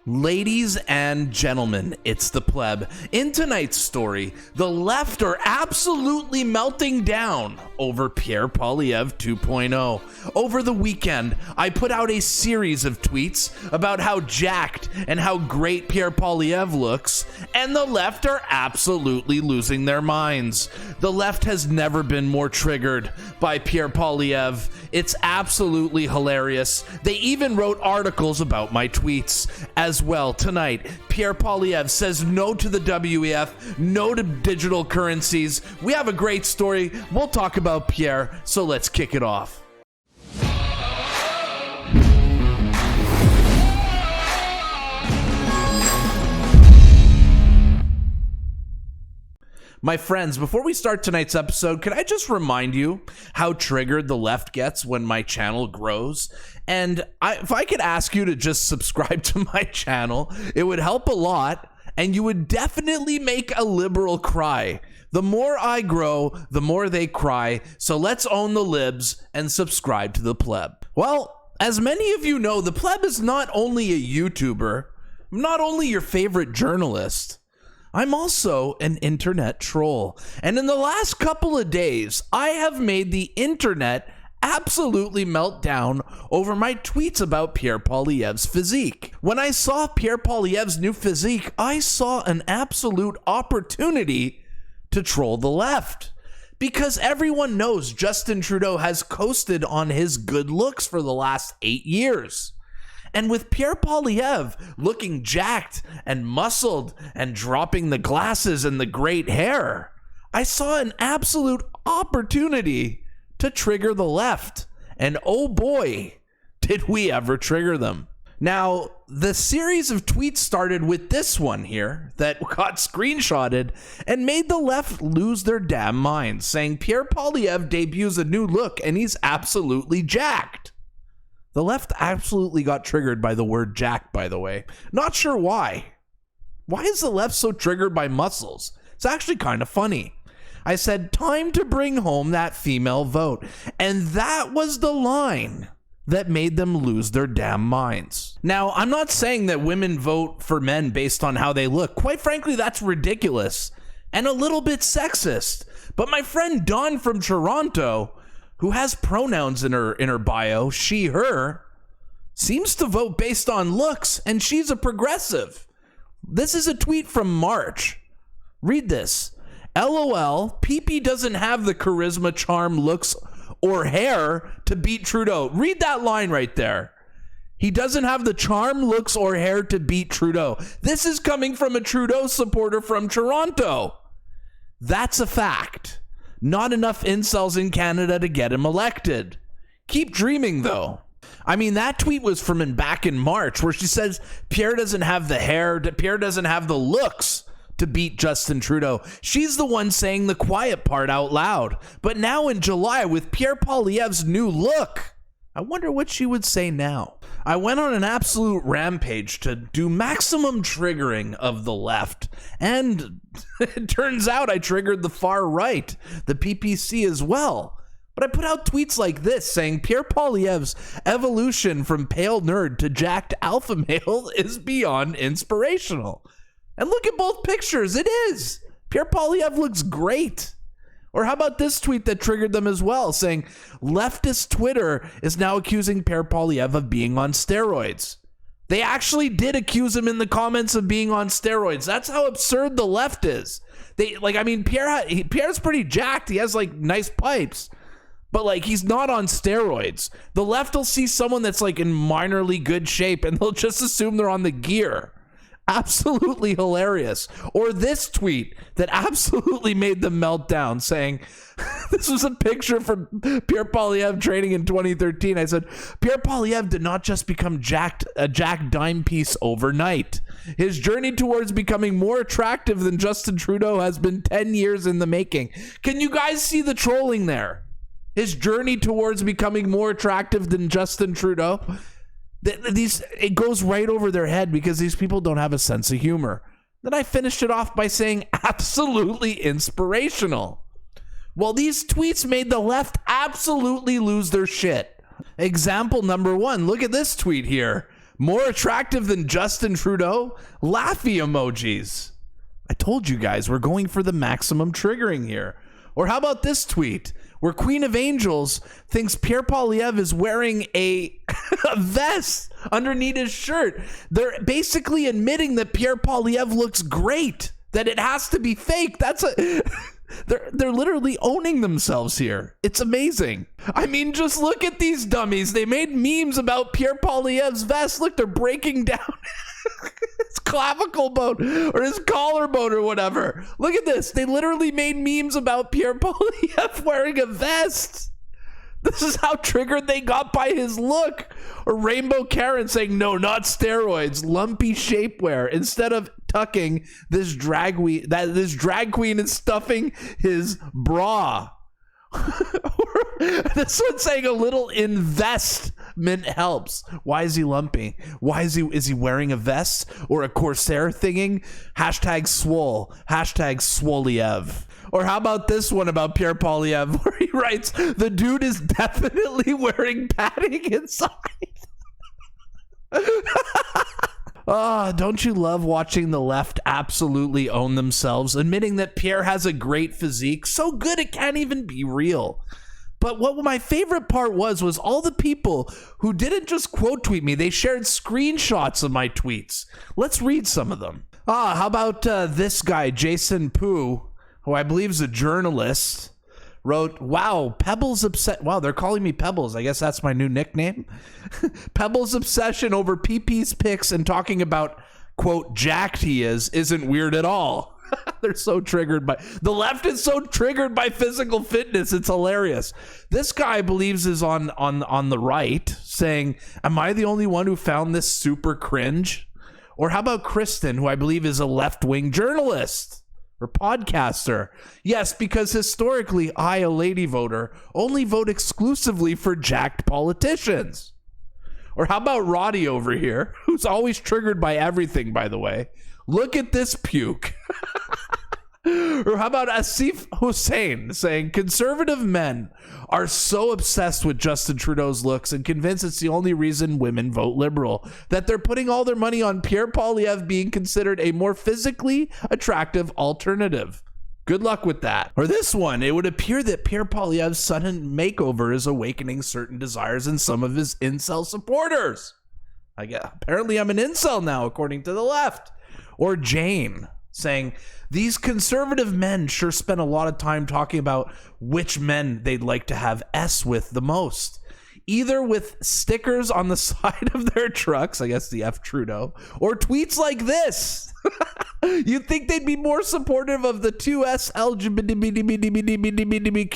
Ladies and gentlemen, it's the Pleb. In tonight's story, the left are absolutely melting down over Pierre Poilievre 2.0. Over the weekend, I put out a series of tweets about how jacked and how great Pierre Poilievre looks, and the left are absolutely losing their minds. The left has never been more triggered by Pierre Poilievre. It's absolutely hilarious. They even wrote articles about my tweets. As well, tonight, Pierre Poilievre says no to the WEF, no to digital currencies. We have a great story. We'll talk about Pierre, so let's kick it off. My friends, before we start tonight's episode, can I just remind you how triggered the left gets when my channel grows? And if I could ask you to just subscribe to my channel, it would help a lot, and you would definitely make a liberal cry. The more I grow, the more they cry, so let's own the libs and subscribe to the Pleb. Well, as many of you know, the Pleb is not only a YouTuber, not only your favorite journalist, I'm also an internet troll. And in the last couple of days, I have made the internet absolutely melt down over my tweets about Pierre Poilievre's physique. When I saw Pierre Poilievre's new physique, I saw an absolute opportunity to troll the left. Because everyone knows Justin Trudeau has coasted on his good looks for the last 8 years. And with Pierre Poilievre looking jacked and muscled and dropping the glasses and the great hair, I saw an absolute opportunity to trigger the left. And oh boy, did we ever trigger them. Now, the series of tweets started with this one here that got screenshotted and made the left lose their damn minds, saying Pierre Poilievre debuts a new look and he's absolutely jacked. The left absolutely got triggered by the word jacked, by the way. Not sure why. Why is the left so triggered by muscles? It's actually kind of funny. I said, time to bring home that female vote. And that was the line that made them lose their damn minds. Now, I'm not saying that women vote for men based on how they look. Quite frankly, that's ridiculous and a little bit sexist. But my friend Dawn from Toronto, who has pronouns in her bio, she, her, seems to vote based on looks, and she's a progressive. This is a tweet from March. Read this. LOL, PP doesn't have the charisma, charm, looks, or hair to beat Trudeau. Read that line right there. He doesn't have the charm, looks, or hair to beat Trudeau. This is coming from a Trudeau supporter from Toronto. That's a fact. Not enough incels in Canada to get him elected. Keep dreaming, though. I mean, that tweet was from back in March, where she says Pierre doesn't have the hair, Pierre doesn't have the looks to beat Justin Trudeau. She's the one saying the quiet part out loud. But now in July, with Pierre Poilievre's new look, I wonder what she would say now. I went on an absolute rampage to do maximum triggering of the left, and it turns out I triggered the far right, the PPC as well. But I put out tweets like this saying Pierre Poilievre's evolution from pale nerd to jacked alpha male is beyond inspirational. And look at both pictures, it is. Pierre Poilievre looks great. Or how about this tweet that triggered them as well, saying leftist Twitter is now accusing Pierre Poilievre of being on steroids. They actually did accuse him in the comments of being on steroids. That's how absurd the left is. Pierre's pretty jacked. He has like nice pipes, but like he's not on steroids. The left will see someone that's like in minorly good shape and they'll just assume they're on the gear. Absolutely hilarious. Or this tweet that absolutely made them melt down, saying, this was a picture from Pierre Poilievre training in 2013. I said, Pierre Poilievre did not just become a jacked dime piece overnight. His journey towards becoming more attractive than Justin Trudeau has been 10 years in the making. Can you guys see the trolling there? His journey towards becoming more attractive than Justin Trudeau. It goes right over their head because these people don't have a sense of humor. Then I finished it off by saying absolutely inspirational. Well, these tweets made the left absolutely lose their shit. Example number one, look at this tweet here. More attractive than Justin Trudeau? Laughy emojis. I told you guys, we're going for the maximum triggering here. Or how about this tweet where Queen of Angels thinks Pierre Poilievre is wearing a vest underneath his shirt. They're basically admitting that Pierre Poilievre looks great, that it has to be fake. They're literally owning themselves here. It's amazing. I mean, just look at these dummies. They made memes about Pierre Poilievre's vest. Look, they're breaking down his clavicle bone or his collarbone or whatever. Look at this. They literally made memes about Pierre Poilievre wearing a vest. This is how triggered they got by his look. Or Rainbow Karen saying, no, not steroids, lumpy shapewear. Instead of tucking, this drag queen is stuffing his bra. This one's saying a little investment helps. Why is he lumpy? Why is he wearing a vest or a corsair thinging? Hashtag swole. Hashtag Swoliev. Or how about this one about Pierre Poilievre where he writes, the dude is definitely wearing padding inside. Don't you love watching the left absolutely own themselves, admitting that Pierre has a great physique, so good it can't even be real? But what my favorite part was all the people who didn't just quote tweet me, they shared screenshots of my tweets. Let's read some of them. How about this guy, Jason Poo, who I believe is a journalist, wrote, wow, Pebbles upset. Wow, they're calling me Pebbles. I guess that's my new nickname. Pebbles' obsession over PP's pics and talking about, quote, jacked he isn't weird at all. They're so triggered by the left is so triggered by physical fitness. It's hilarious. This guy believes is on the right saying, am I the only one who found this super cringe? Or how about Kristen, who I believe is a left-wing journalist or podcaster? Yes, because historically, I, a lady voter, only vote exclusively for jacked politicians. Or how about Roddy over here, who's always triggered by everything, by the way? Look at this puke. Or how about Asif Hussein saying, conservative men are so obsessed with Justin Trudeau's looks and convinced it's the only reason women vote liberal, that they're putting all their money on Pierre Poilievre being considered a more physically attractive alternative. Good luck with that. Or this one, it would appear that Pierre Poilievre's sudden makeover is awakening certain desires in some of his incel supporters. Apparently I'm an incel now, according to the left. Or Jane saying, these conservative men sure spend a lot of time talking about which men they'd like to have S with the most. Either with stickers on the side of their trucks, I guess the F Trudeau, or tweets like this. You'd think they'd be more supportive of the 2S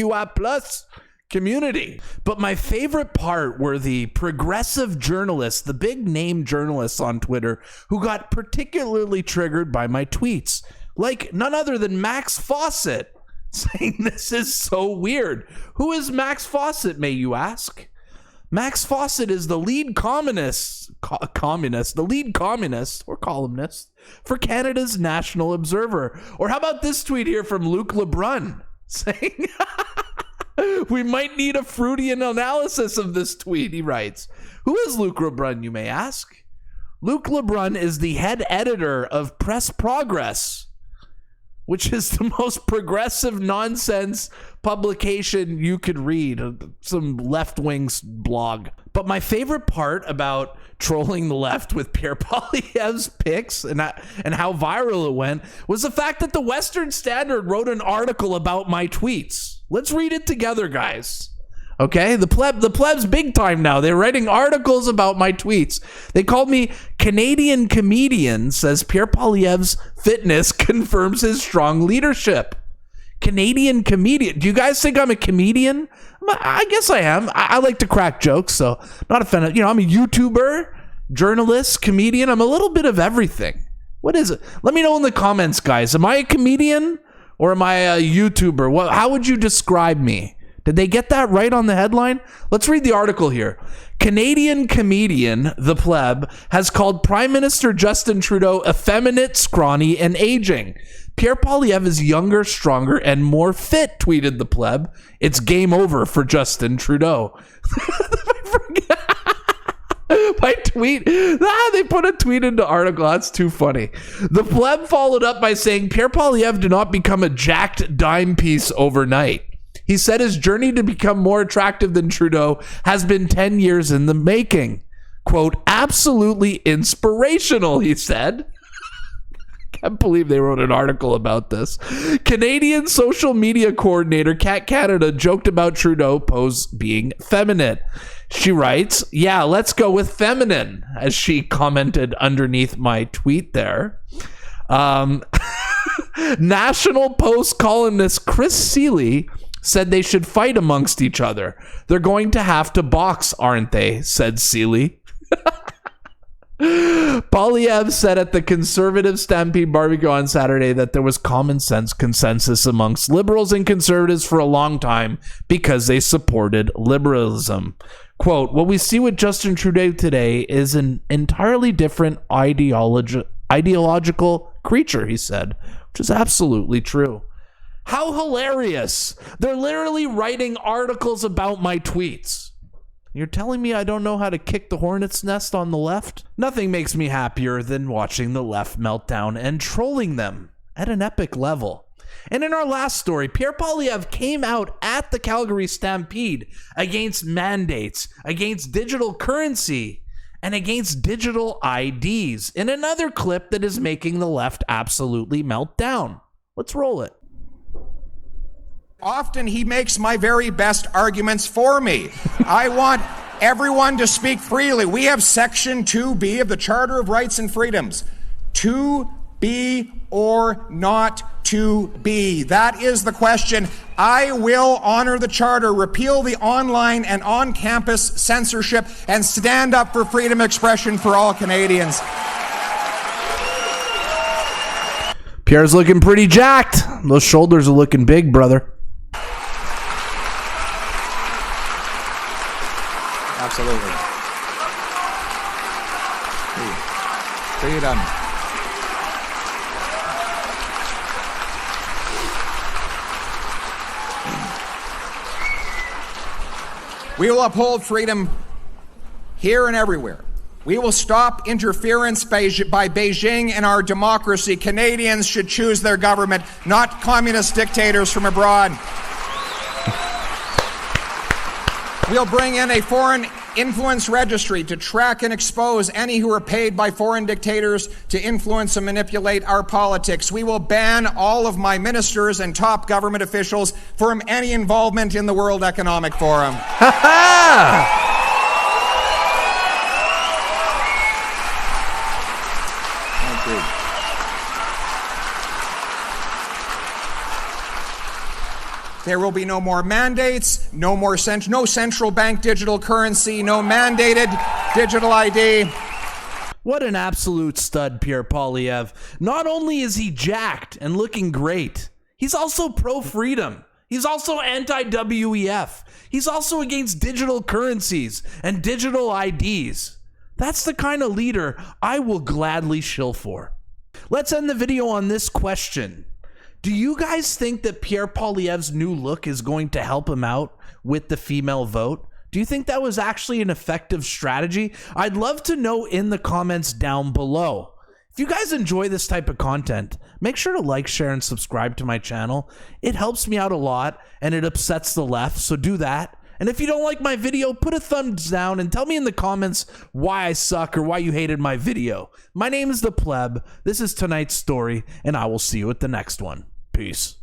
LGBTQI plus community. But my favorite part were the progressive journalists, the big name journalists on Twitter who got particularly triggered by my tweets. Like none other than Max Fawcett saying this is so weird. Who is Max Fawcett, may you ask? Max Fawcett is the lead communist or columnist for Canada's National Observer. Or how about this tweet here from Luc Lebrun saying, we might need a Freudian analysis of this tweet, he writes. Who is Luc Lebrun, you may ask? Luc Lebrun is the head editor of Press Progress, which is the most progressive nonsense publication you could read, some left-wing blog. But my favorite part about trolling the left with Pierre Poilievre's pics and how viral it went was the fact that the Western Standard wrote an article about my tweets. Let's read it together, guys. Okay, the pleb's big time now. They're writing articles about my tweets. They called me Canadian comedian, says Pierre Poilievre's fitness confirms his strong leadership. Canadian comedian. Do you guys think I'm a comedian? I guess I am. I like to crack jokes, so not offended. You know, I'm a YouTuber, journalist, comedian. I'm a little bit of everything. What is it? Let me know in the comments, guys. Am I a comedian or am I a YouTuber? How would you describe me? Did they get that right on the headline? Let's read the article here. Canadian comedian, the Pleb, has called Prime Minister Justin Trudeau effeminate, scrawny, and aging. Pierre Poilievre is younger, stronger, and more fit, tweeted the Pleb. It's game over for Justin Trudeau. My tweet. They put a tweet into article. That's too funny. The Pleb followed up by saying Pierre Poilievre did not become a jacked dime piece overnight. He said his journey to become more attractive than Trudeau has been 10 years in the making. Quote, absolutely inspirational, he said. Can't believe they wrote an article about this. Canadian social media coordinator Cat Canada joked about Trudeau pose being feminine. She writes, yeah, let's go with feminine, as she commented underneath my tweet there. National Post columnist Chris Seeley said they should fight amongst each other. They're going to have to box, aren't they? Said Seeley. Poilievre said at the Conservative Stampede barbecue on Saturday that there was common sense consensus amongst liberals and conservatives for a long time because they supported liberalism. Quote, what we see with Justin Trudeau today is an entirely different ideological creature, he said, which is absolutely true. How hilarious. They're literally writing articles about my tweets. You're telling me I don't know how to kick the hornet's nest on the left? Nothing makes me happier than watching the left meltdown and trolling them at an epic level. And in our last story, Pierre Poilievre came out at the Calgary Stampede against mandates, against digital currency, and against digital IDs in another clip that is making the left absolutely melt down. Let's roll it. Often he makes my very best arguments for me. I want everyone to speak freely. We have Section 2B of the Charter of Rights and Freedoms. To be or not to be. That is the question. I will honor the Charter, repeal the online and on-campus censorship, and stand up for freedom of expression for all Canadians. Pierre's looking pretty jacked. Those shoulders are looking big, brother. Absolutely. Freedom. We will uphold freedom here and everywhere. We will stop interference by Beijing in our democracy. Canadians should choose their government, not communist dictators from abroad. We'll bring in a foreign influence registry to track and expose any who are paid by foreign dictators to influence and manipulate our politics. We will ban all of my ministers and top government officials from any involvement in the World Economic Forum. Thank you. There will be no more mandates, no central bank digital currency, no mandated digital ID. What an absolute stud, Pierre Poilievre. Not only is he jacked and looking great, he's also pro-freedom. He's also anti-WEF. He's also against digital currencies and digital IDs. That's the kind of leader I will gladly shill for. Let's end the video on this question. Do you guys think that Pierre Poilievre's new look is going to help him out with the female vote? Do you think that was actually an effective strategy? I'd love to know in the comments down below. If you guys enjoy this type of content, make sure to like, share, and subscribe to my channel. It helps me out a lot, and it upsets the left, so do that. And if you don't like my video, put a thumbs down and tell me in the comments why I suck or why you hated my video. My name is the Pleb. This is tonight's story, and I will see you at the next one. Peace.